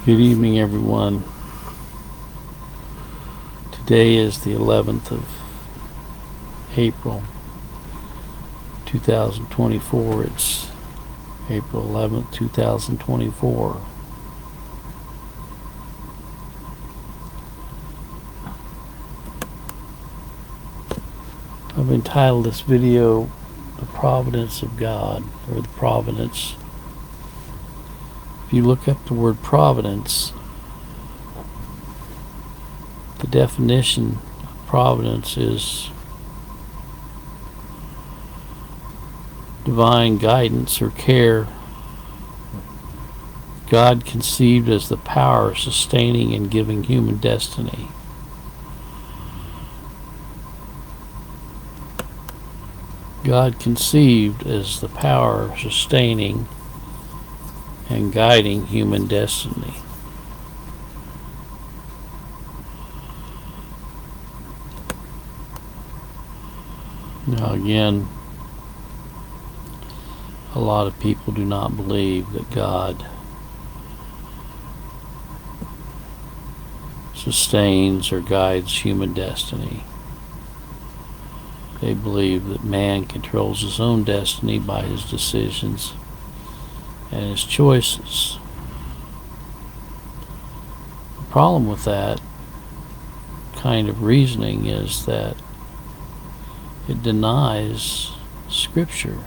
Good evening, everyone. Today is the 11th of April, 2024. It's April 11th, 2024. I've entitled this video, The Providence of God, or the Providence. If you look up the word providence, the definition of providence is divine guidance or care. God conceived as the power sustaining and giving human destiny. God conceived as the power sustaining and guiding human destiny. Now again, a lot of people do not believe that God sustains or guides human destiny. They believe that man controls his own destiny by his decisions and his choices. The problem with that kind of reasoning is that it denies Scripture.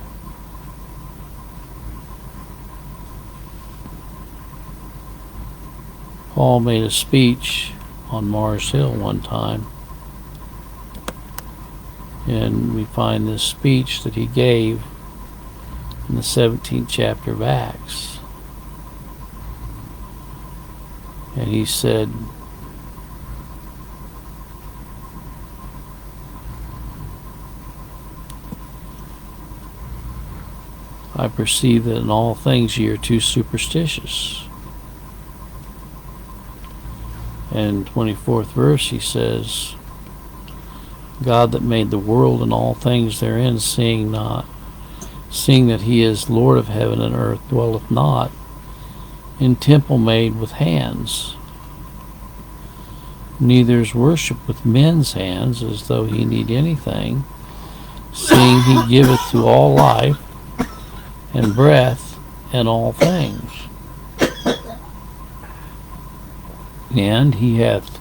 Paul made a speech on Mars Hill one time, and we find this speech that he gave in the 17th chapter of Acts. And he said, I perceive that in all things ye are too superstitious. And 24th verse he says, God that made the world and all things therein, seeing that he is Lord of heaven and earth, dwelleth not in temple made with hands, neither is worship with men's hands, as though he need anything, seeing he giveth to all life and breath and all things. And he hath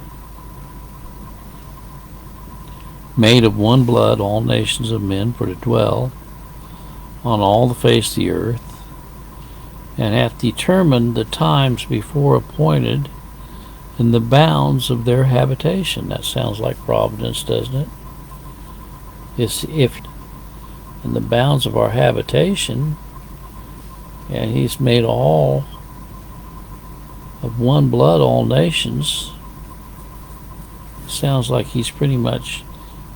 made of one blood all nations of men for to dwell on all the face of the earth, and hath determined the times before appointed in the bounds of their habitation. That sounds like providence, doesn't it? It's if in the bounds of our habitation, and he's made all of one blood all nations, sounds like he's pretty much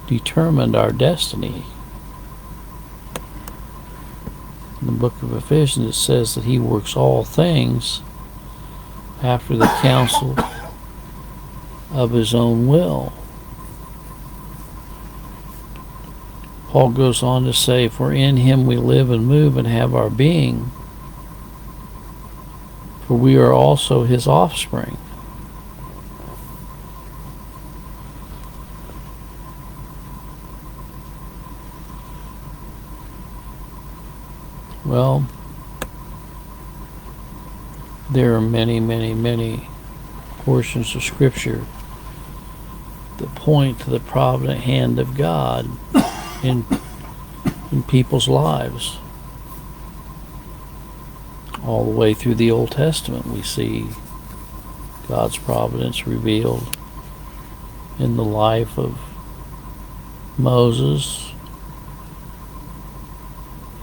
determined our destiny. In the book of Ephesians it says that he works all things after the counsel of his own will. Paul goes on to say, for in him we live and move and have our being, for we are also his offspring. Well, there are many, many, many portions of Scripture that point to the provident hand of God in people's lives. All the way through the Old Testament we see God's providence revealed in the life of Moses,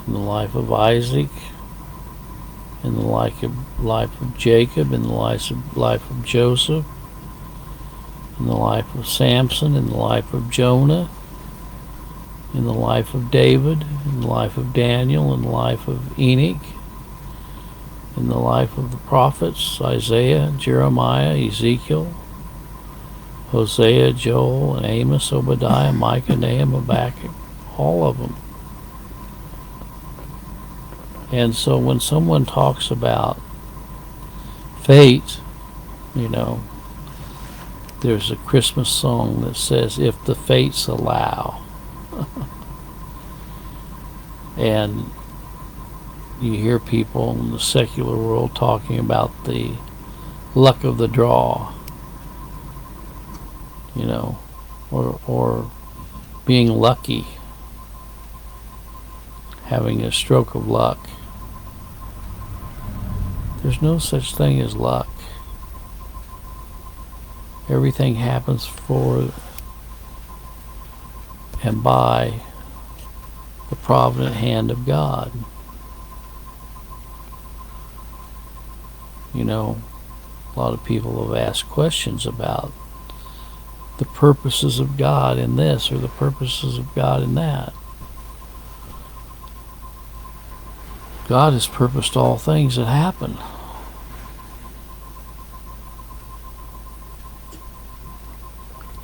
in the life of Isaac, in the life of Jacob, in the life of Joseph, in the life of Samson, in the life of Jonah, in the life of David, in the life of Daniel, in the life of Enoch, in the life of the prophets, Isaiah, Jeremiah, Ezekiel, Hosea, Joel, and Amos, Obadiah, Micah, Nahum, Habakkuk, all of them. And so when someone talks about fate You know, there's a Christmas song that says, "If the fates allow." And you hear people in the secular world talking about the luck of the draw, you know, or being lucky, having a stroke of luck. There's no such thing as luck. Everything happens for and by the provident hand of God. You know, a lot of people have asked questions about the purposes of God in this or the purposes of God in that. God has purposed all things that happen.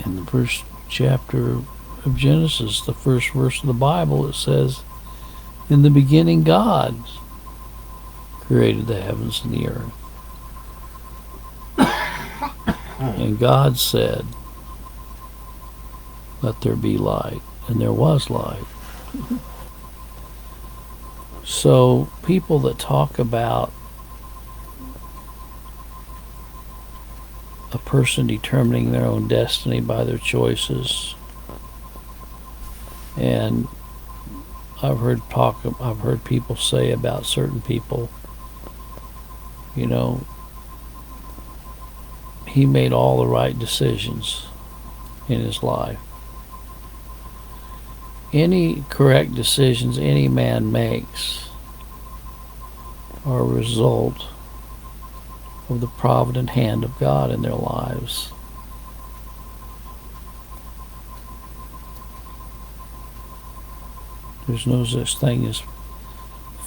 In the first chapter of Genesis, the first verse of the Bible, it says, "In the beginning God created the heavens and the earth. And God said, let there be light. And there was light." So people that talk about a person determining their own destiny by their choices, and I've heard people say about certain people, you know, he made all the right decisions in his life. Any correct decisions any man makes are a result of the provident hand of God in their lives. There's no such thing as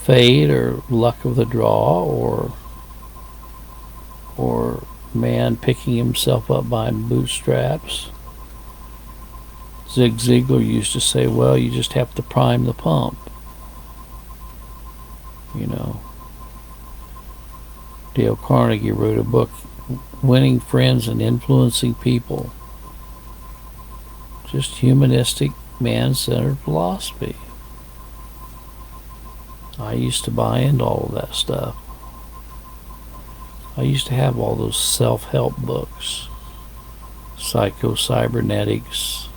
fate or luck of the draw or man picking himself up by bootstraps. Zig Ziglar used to say, well, you just have to prime the pump. You know, Dale Carnegie wrote a book, Winning Friends and Influencing People. Just humanistic, man-centered philosophy. I used to buy into all of that stuff. I used to have all those self-help books. Psycho-Cybernetics,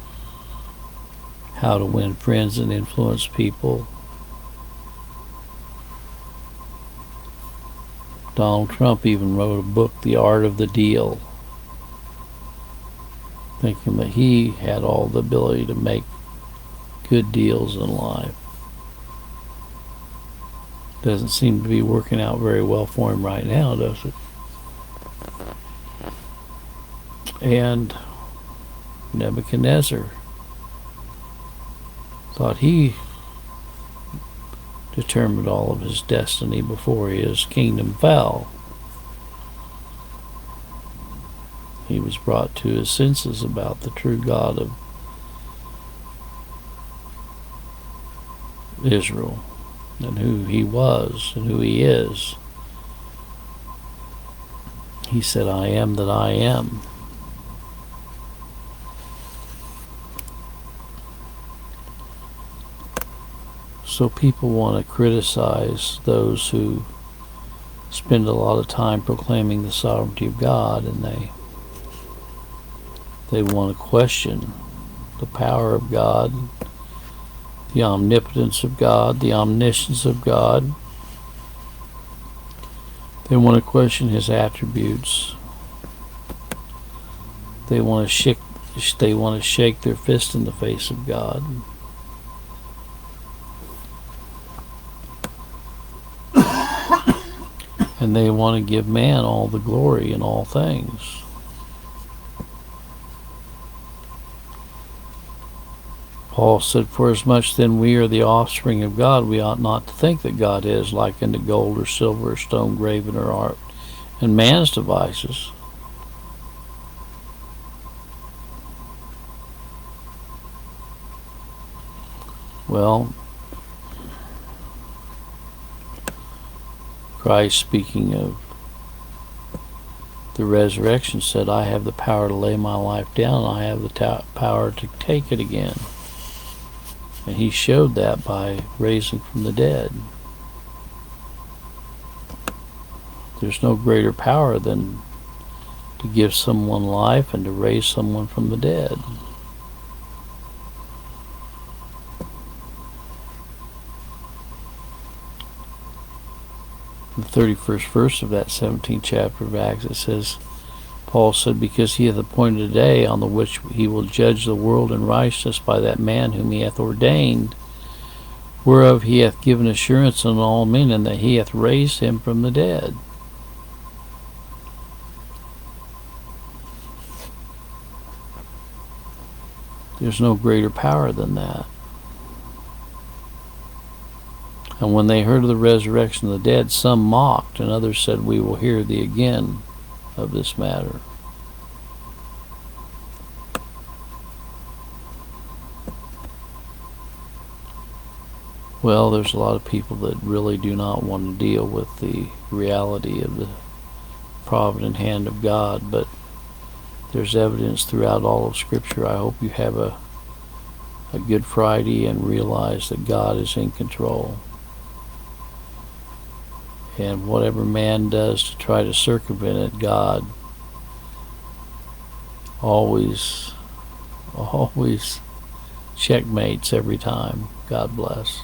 How to Win Friends and Influence People. Donald Trump even wrote a book, The Art of the Deal, thinking that he had all the ability to make good deals in life. Doesn't seem to be working out very well for him right now, does it? And Nebuchadnezzar thought he determined all of his destiny before his kingdom fell. He was brought to his senses about the true God of Israel and who he was and who he is. He said, I am that I am. So people want to criticize those who spend a lot of time proclaiming the sovereignty of God, and they want to question the power of God, the omnipotence of God, the omniscience of God. They want to question his attributes. They want to shake their fist in the face of God. And they want to give man all the glory in all things. Paul said, for as much then we are the offspring of God, we ought not to think that God is like unto gold or silver or stone graven or art and man's devices. Well, Christ, speaking of the resurrection said, I have the power to lay my life down, and I have the power to take it again. And he showed that by raising from the dead. There's no greater power than to give someone life and to raise someone from the dead. The 31st verse of that 17th chapter of Acts, it says, Paul said, because he hath appointed a day on the which he will judge the world in righteousness by that man whom he hath ordained, whereof he hath given assurance unto all men, and that he hath raised him from the dead. There's no greater power than that. And when they heard of the resurrection of the dead, some mocked, and others said, we will hear thee again of this matter. Well, there's a lot of people that really do not want to deal with the reality of the provident hand of God, but there's evidence throughout all of Scripture. I hope you have a Good Friday and realize that God is in control. And whatever man does to try to circumvent it, God always checkmates every time. God bless.